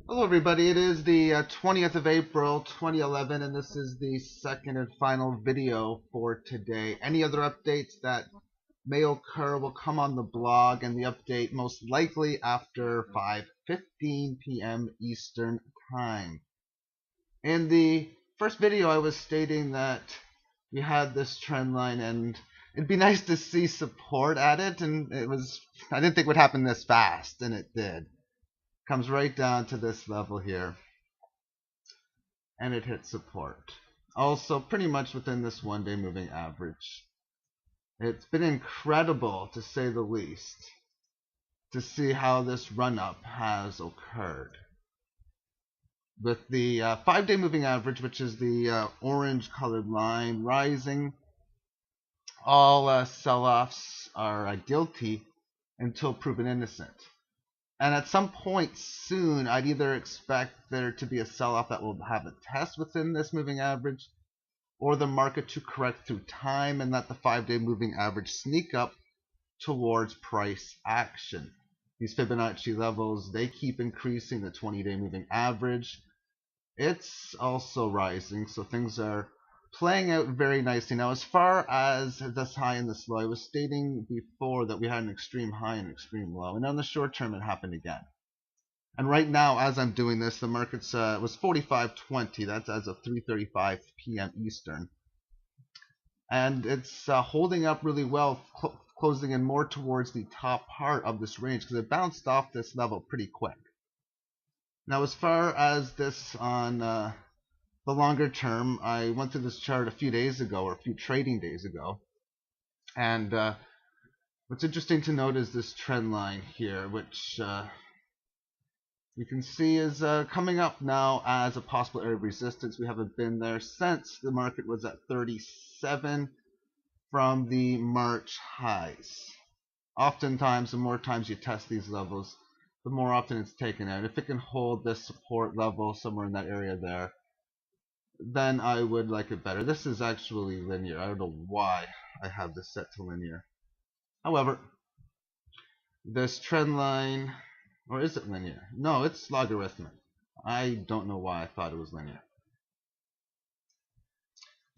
Hello everybody, it is the 20th of April 2011 and this is the second and final video for today. Any other updates that may occur will come on the blog, and the update most likely after 5:15 p.m. Eastern Time. In the first video I was stating that we had this trend line and it'd be nice to see support at it, and I didn't think it would happen this fast, and it did. Comes right down to this level here, and it hits support. Also pretty much within this one-day moving average. It's been incredible, to say the least, to see how this run-up has occurred. With the 5-day moving average, which is the orange colored line, rising, all sell-offs are guilty until proven innocent. And at some point soon, I'd either expect there to be a sell-off that will have a test within this moving average, or the market to correct through time and let the 5-day moving average sneak up towards price action. These Fibonacci levels, they keep increasing. The 20-day moving average, it's also rising, so things are playing out very nicely. Now, as far as this high and this low, I was stating before that we had an extreme high and extreme low, and on the short term it happened again. And right now, as I'm doing this, the market's was 45.20. That's as of 3:35 p.m. Eastern, and it's holding up really well, closing in more towards the top part of this range because it bounced off this level pretty quick. Now, as far as this on the longer term, I went through this chart a few days ago, or a few trading days ago, and what's interesting to note is this trend line here, which you can see is coming up now as a possible area of resistance. We haven't been there since the market was at 37 from the March highs. Oftentimes, the more times you test these levels, the more often it's taken out. If it can hold this support level somewhere in that area there, then I would like it better. This is actually linear. I don't know why I have this set to linear. However, this trend line, or is it linear? No, it's logarithmic. I don't know why I thought it was linear.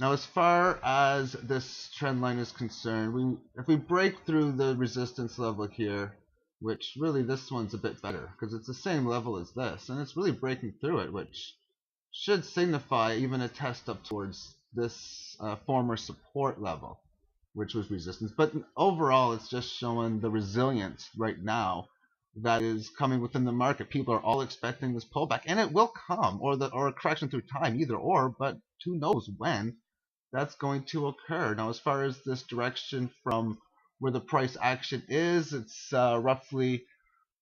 Now, as far as this trend line is concerned, if we break through the resistance level here, which really this one's a bit better because it's the same level as this, and it's really breaking through it, which should signify even a test up towards this former support level, which was resistance. But overall, it's just showing the resilience right now that is coming within the market. People are all expecting this pullback, and it will come, or a correction through time, either or, but who knows when that's going to occur. Now, as far as this direction from where the price action is, it's roughly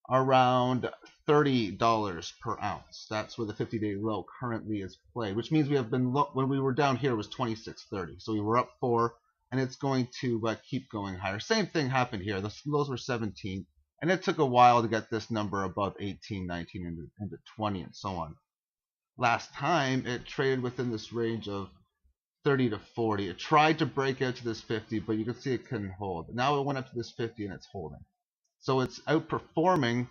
around $30 per ounce. That's where the 50-day low currently is played, which means we have been when we were down here it was 26.30, so we were up 4, and it's going to keep going higher. Same thing happened here. The lows were 17, and it took a while to get this number above 18, 19, into 20, and so on. Last time it traded within this range of 30 to 40. It tried to break out to this 50, but you can see it couldn't hold. Now it went up to this 50 and it's holding. So it's outperforming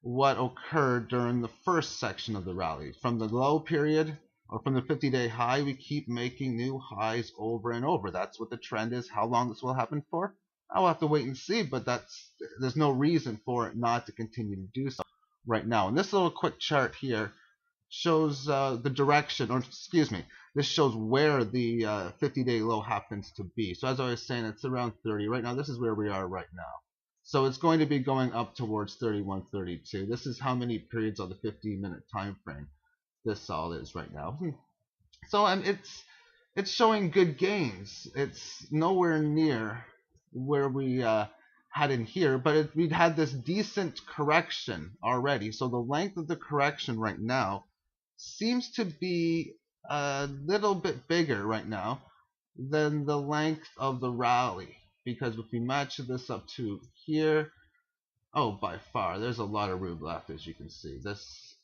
what occurred during the first section of the rally. From the low period, or from the 50-day high, we keep making new highs over and over. That's what the trend is. How long this will happen for, I'll have to wait and see, but there's no reason for it not to continue to do so right now. And this little quick chart here shows the direction, or excuse me, this shows where the 50-day low happens to be. So as I was saying, it's around 30. Right now, this is where we are right now. So it's going to be going up towards 31, 32. This is how many periods on the 15-minute time frame this all is right now. So it's showing good gains. It's nowhere near where we had in here, but we'd had this decent correction already. So the length of the correction right now seems to be a little bit bigger right now than the length of the rally. Because if we match this up to here, oh, by far, there's a lot of room left, as you can see. This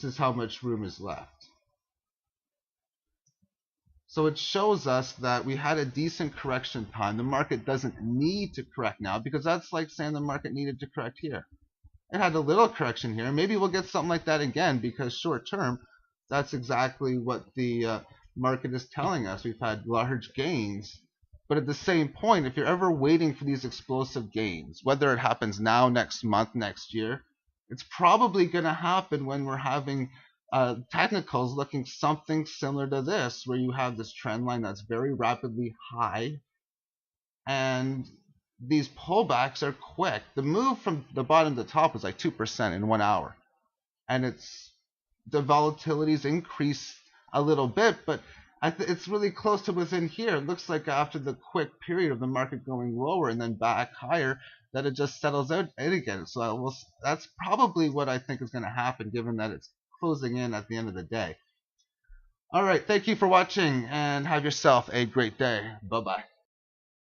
is how much room is left. So it shows us that we had a decent correction time. The market doesn't need to correct now, because that's like saying the market needed to correct here. It had a little correction here. Maybe we'll get something like that again, because short term, that's exactly what the market is telling us. We've had large gains. But at the same point, if you're ever waiting for these explosive gains, whether it happens now, next month, next year, it's probably going to happen when we're having technicals looking something similar to this, where you have this trend line that's very rapidly high, and these pullbacks are quick. The move from the bottom to the top is like 2% in 1 hour, and the volatility's increased a little bit, but it's really close to within here. It looks like after the quick period of the market going lower and then back higher, that it just settles out again. So that's probably what I think is going to happen, given that it's closing in at the end of the day. All right, thank you for watching, and have yourself a great day. Bye-bye.